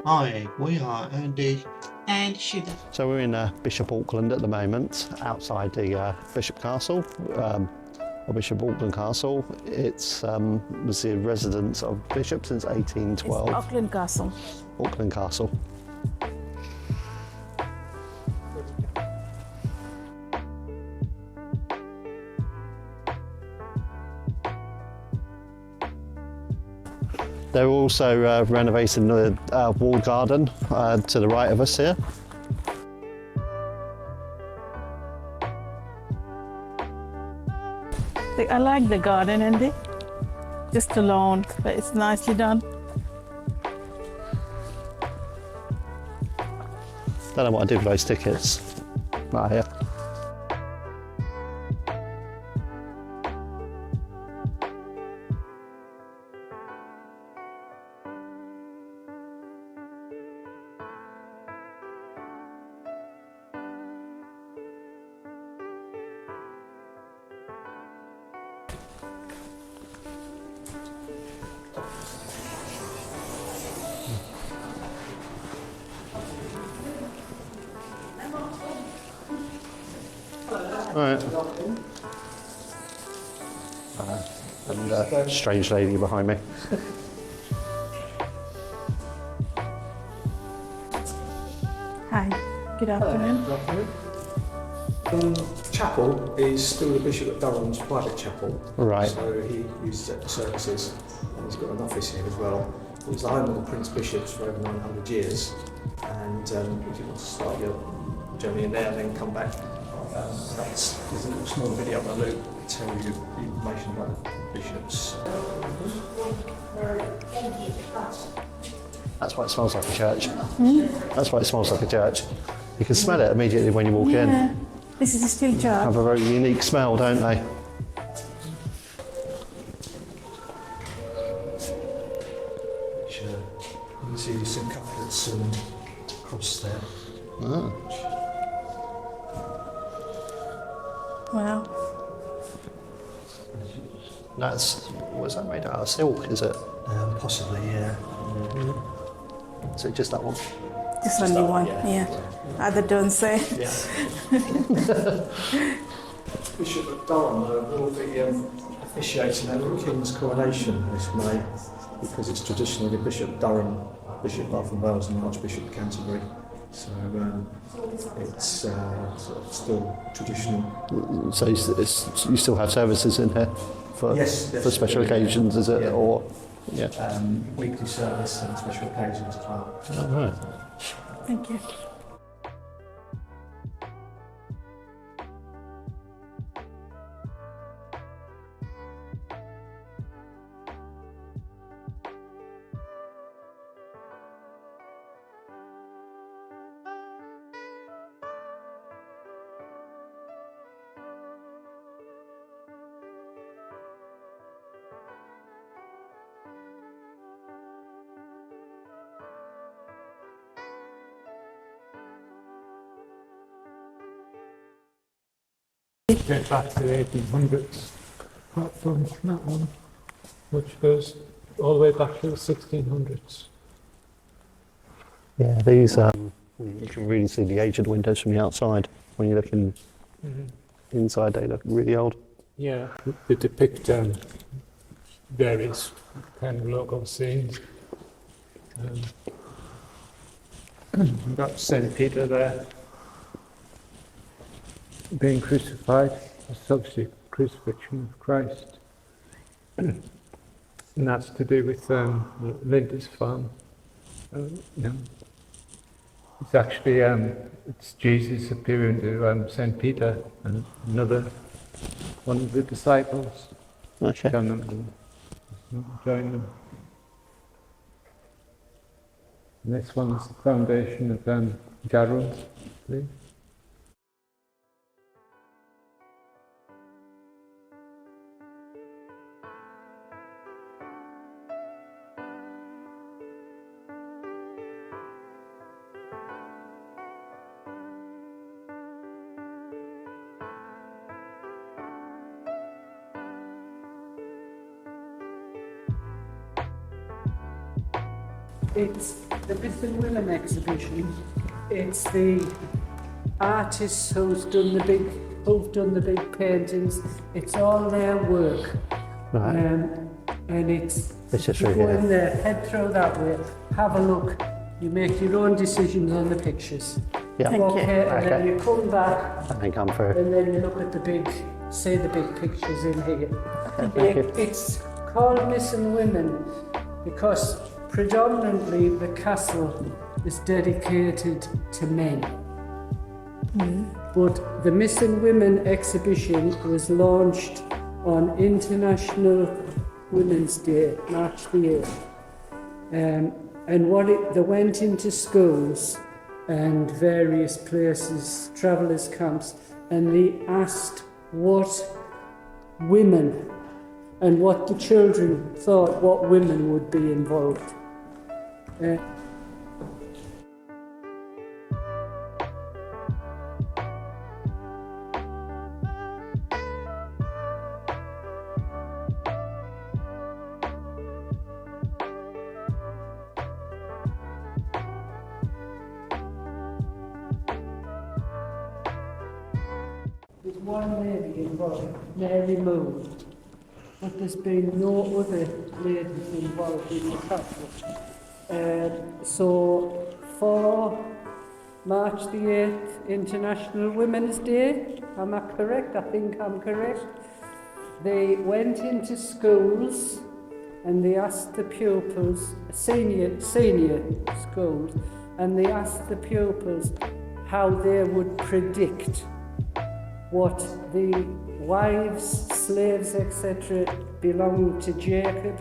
Hi, we are Andy and Shida. So we're in Bishop Auckland at the moment, outside the Bishop Castle, or Bishop Auckland Castle. It's was the residence of Bishop since 1812. It's Auckland Castle. Auckland Castle. They're also renovating the walled garden to the right of us here. I like the garden, Andy. Just a lawn, but it's nicely done. Don't know what I did with those tickets. Right here. Right. And a strange lady behind me. Hi, good afternoon. Chapel is still the Bishop of Durham's private chapel. Right. So he uses it for services, and he's got an office here as well. It was the home of the Prince Bishops for over 900 years, and if you want to start your journey in there and then come back, there's a little small video on the loop to tell you the information about the bishops. That's why it smells like a church. That's why it smells like a church. You can smell it immediately when you walk in. This is a steel church. Have a very unique smell, don't they? Which, you can see some couplets and cross there. Ah. Wow. What's that made out of? Silk, is it? Possibly, yeah. Is it just that one? Just only one, yeah. Other don't say. Bishop of Durham will be officiating at the King's coronation this May, because it's traditionally the Bishop of Durham, Bishop of Bath and Wales and the Archbishop of Canterbury. So it's sort of still traditional. So you still have services in here for for special occasions, is it? Yeah. Or Weekly service and special occasions as well. Oh, right. Thank you. Get back to the 1800s, apart from that one, which goes all the way back to the 1600s. Yeah, these you can really see the aged windows from the outside. When you look inside, they look really old. Yeah, they depict various kind of local scenes. We've got St. Peter there, being crucified, it's obviously crucifixion of Christ. And that's to do with Linda's farm. It's actually it's Jesus appearing to St. Peter and another one of the disciples. Okay. Telling them to join them. And this one's the foundation of Jarrow, please. It's the Missing Women exhibition, it's the artists who've done the big paintings. It's all their work. Right. And it's, It's just you through go here. in there, head through that way, have a look, you make your own decisions on the pictures. Yeah. Thank you. Okay, and then Okay. you come back, And then come through. and then you look at the big pictures in here. Thank you. It's called Missing Women because predominantly the castle is dedicated to men. But the Missing Women exhibition was launched on International Women's Day, March the 8th. And they went into schools and various places, travellers' camps, and they asked what women and what the children thought what women would be involved. There's one lady involved, Mary Moon, but there's been no other ladies involved in the castle. So for March the 8th, International Women's Day, am I correct? I think I'm correct. They went into schools and they asked the pupils, senior schools, and they asked the pupils how they would predict what the wives, slaves, etc. belonging to Jacob,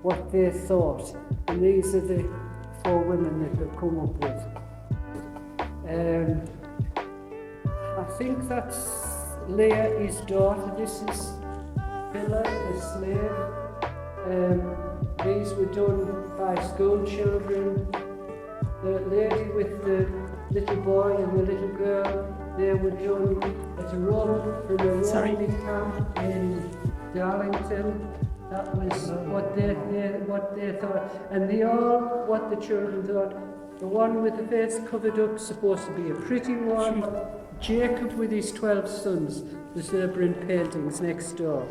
what they thought. And these are the 4 women that they've come up with. I think that's Leah, his daughter. This is Billa, the slave. These were done by school children. The lady with the little boy and the little girl, they were done at a Roman camp in Darlington. That was what they thought, and they all what the children thought. The one with the face covered up supposed to be a pretty one. Jacob with his 12 sons was there in paintings next door,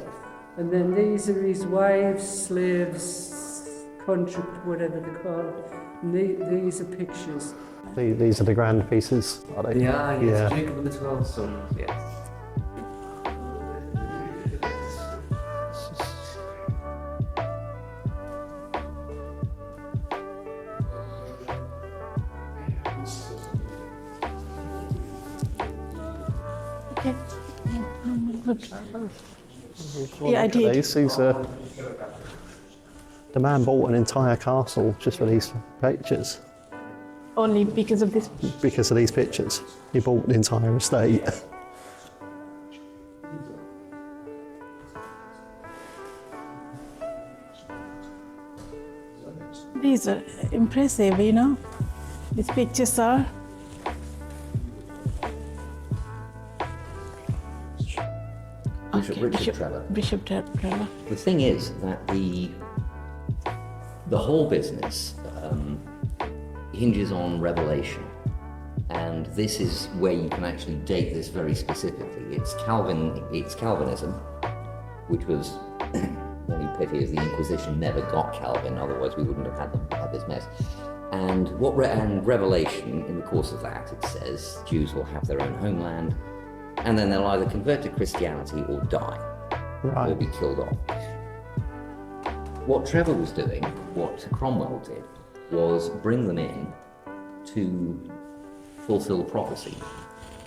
and then these are his wives, slaves, contract, whatever they call it. And these are pictures. These are the grand pieces, are they? Yeah, yes, Yeah. Jacob and the 12 sons, yes. Okay. Good. Yeah, I did. These are... The man bought an entire castle just for these pictures. Only because of this. Because of these pictures. He bought the entire estate. These are impressive, you know. These pictures are. Bishop Trevor. Bishop Trevor. The thing is that the whole business hinges on revelation, and this is where you can actually date this very specifically. It's Calvinism, which was only pity is the Inquisition never got Calvin, otherwise we wouldn't have had this mess. And Revelation, in the course of that, it says Jews will have their own homeland, and then they'll either convert to Christianity or die, or Right. be killed off. What Trevor was doing, what Cromwell did, was bring them in to fulfill prophecy.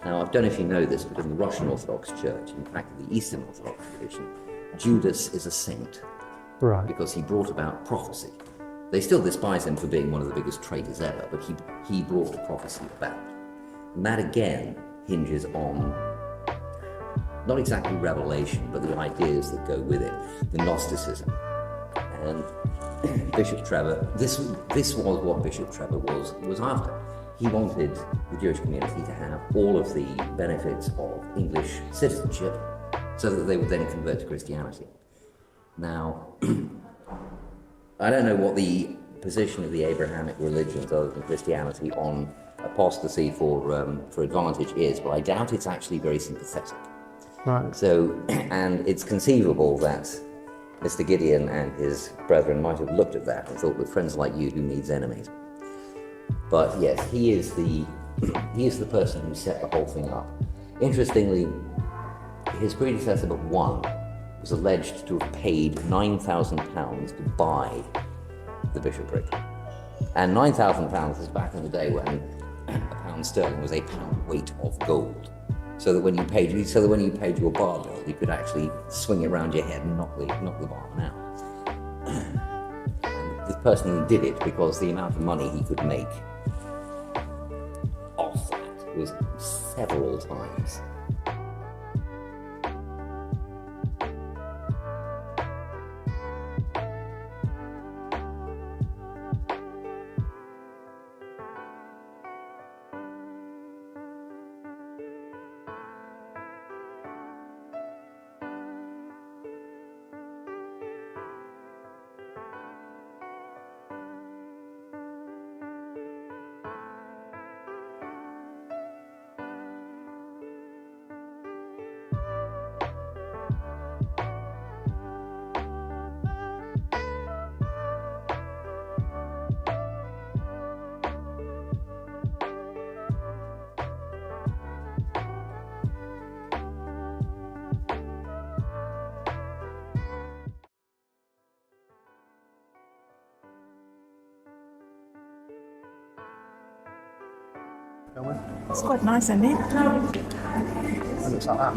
Now, I don't know if you know this, but in the Russian Orthodox Church, in fact, in the Eastern Orthodox tradition, Judas is a saint Right. because he brought about prophecy. They still despise him for being one of the biggest traitors ever, but he brought the prophecy about. And that again hinges on not exactly revelation, but the ideas that go with it, the Gnosticism. And Bishop Trevor, this was what Bishop Trevor was after. He wanted the Jewish community to have all of the benefits of English citizenship so that they would then convert to Christianity. Now, I don't know what the position of the Abrahamic religions other than Christianity on apostasy for advantage is, but I doubt it's actually very sympathetic. Right. So, and it's conceivable that Mr. Gideon and his brethren might have looked at that and thought, with friends like you, who needs enemies? But yes, he is the person who set the whole thing up. Interestingly, his predecessor but one was alleged to have paid £9,000 to buy the bishopric. And £9,000 was back in the day when a pound sterling was a pound weight of gold. So that when you paid your bar bill, you could actually swing it around your head and knock the barman out. And this person did it because the amount of money he could make off that was several times. It's quite nice, isn't it? It looks like that.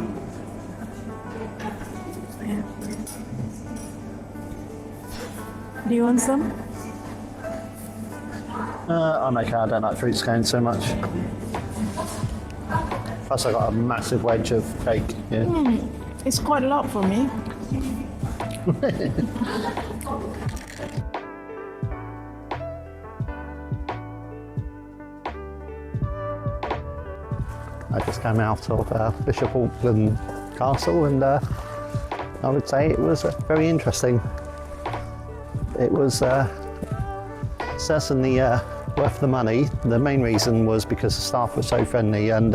Yeah. Do you want some? I'm okay, I don't like fruit scones so much. Plus I got a massive wedge of cake here. It's quite a lot for me. I just came out of Bishop Auckland Castle and I would say it was very interesting. It was certainly worth the money. The main reason was because the staff were so friendly and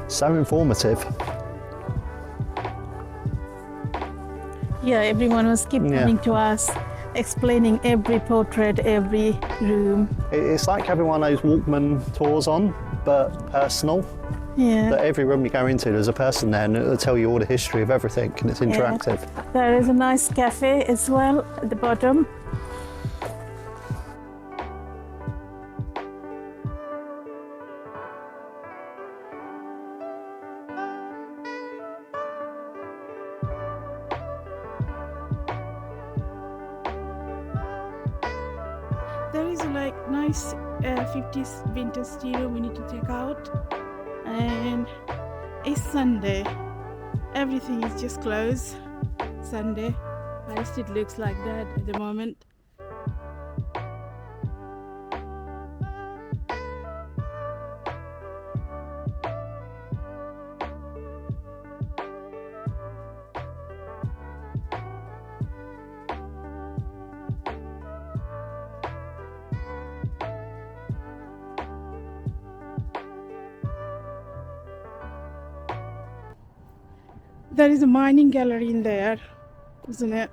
so informative. Yeah, everyone was coming to us, explaining every portrait, every room. It's like having one of those Walkman tours on, but personal. Yeah. That every room you go into, there's a person there and it'll tell you all the history of everything and it's interactive. Yeah. There is a nice cafe as well at the bottom. There is like nice 50s vintage stereo we need to check out. And it's Sunday. Everything is just closed. Sunday. At least it looks like that at the moment. There is a mining gallery in there, isn't it?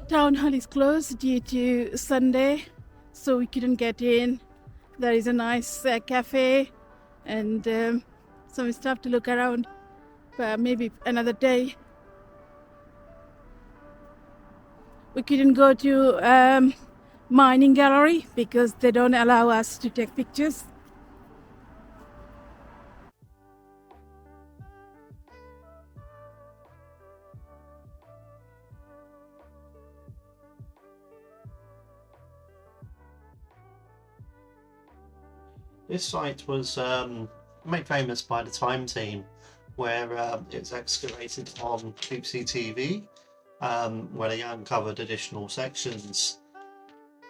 Town hall is closed due to Sunday, so we couldn't get in. There is a nice cafe and some stuff to look around, but maybe another day. We couldn't go to mining gallery because they don't allow us to take pictures. This site was made famous by the Time team, where it was excavated on BBC TV, where they uncovered additional sections.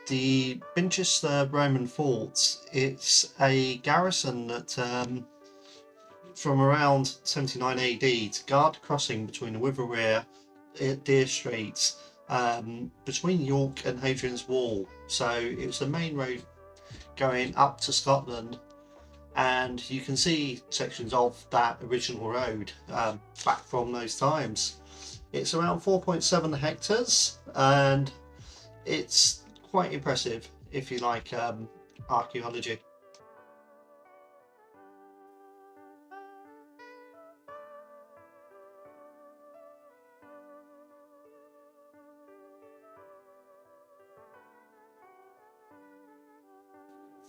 The Binchester Roman fort, it's a garrison that from around 79 AD to guard the crossing between the Withereer, Deer Street, between York and Hadrian's Wall. So it was the main road going up to Scotland, and you can see sections of that original road back from those times. It's around 4.7 hectares, and it's quite impressive if you like archaeology.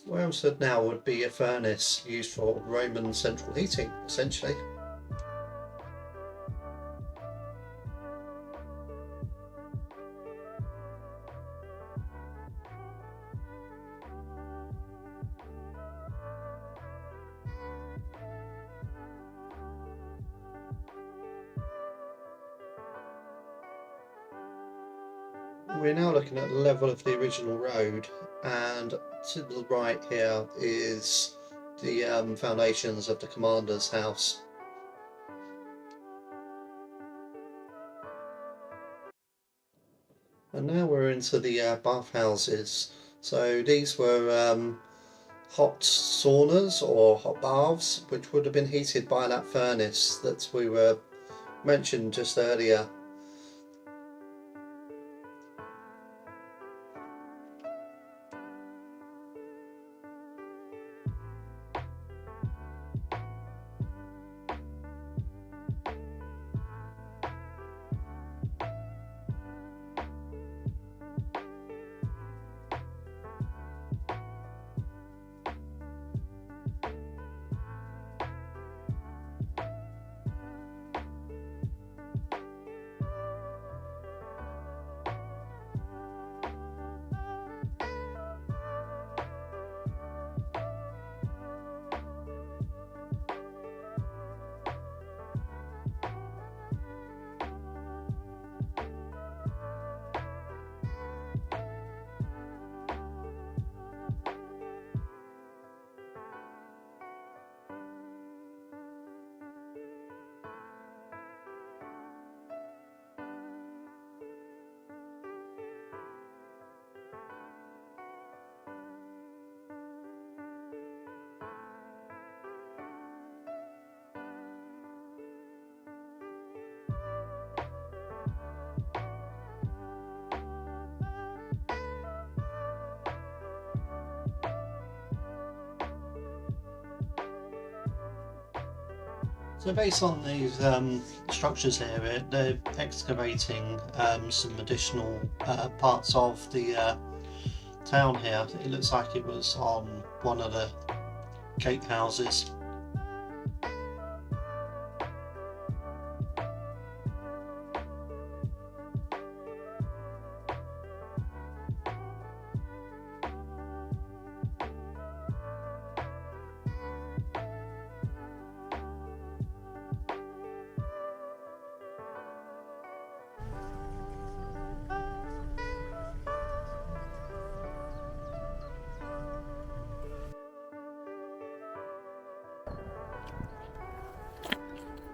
Where I'm stood now would be a furnace used for Roman central heating, essentially. We're now looking at the level of the original road, and to the right here is the foundations of the commander's house. And now we're into the bathhouses. So these were hot saunas or hot baths, which would have been heated by that furnace that we were mentioned just earlier. So based on these structures here, they're excavating some additional parts of the town here. It looks like it was on one of the gatehouses.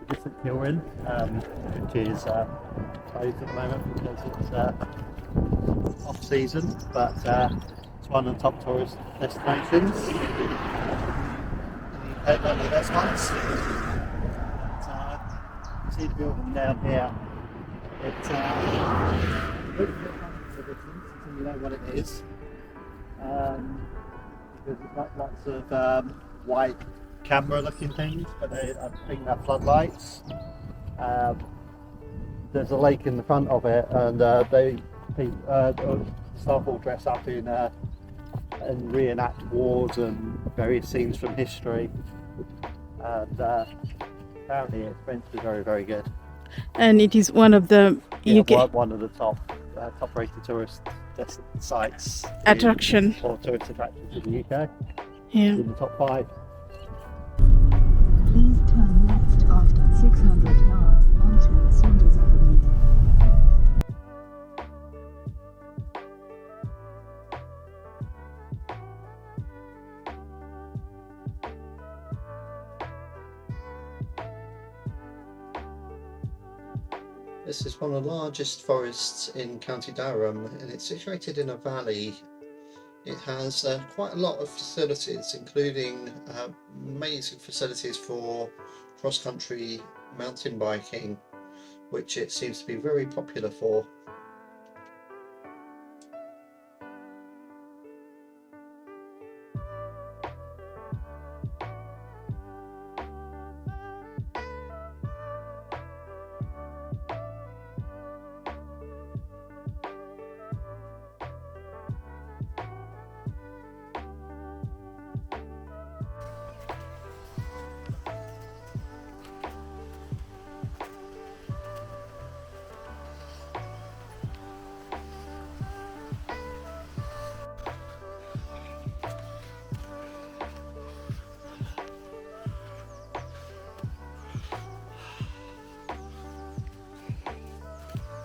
Different hill in, which is closed at the moment because it's off season, but it's one of the top tourist destinations. One of the best ones. But, see the building down here. It's looks a bit until you know what it is, because it's got lots of white camera looking things, but I think they're floodlights. There's a lake in the front of it, and staff all dress up in and reenact wars and various scenes from history, and apparently it's meant to be very, very good. And it is one of the One of the top rated tourist sites attraction or tourist attractions in the UK. Yeah. In the top 5. Please turn left after 600 yards onto Saunders Avenue. This is one of the largest forests in County Durham, and it's situated in a valley. It has quite a lot of facilities, including amazing facilities for cross-country mountain biking, which it seems to be very popular for.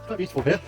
Quite beautiful here.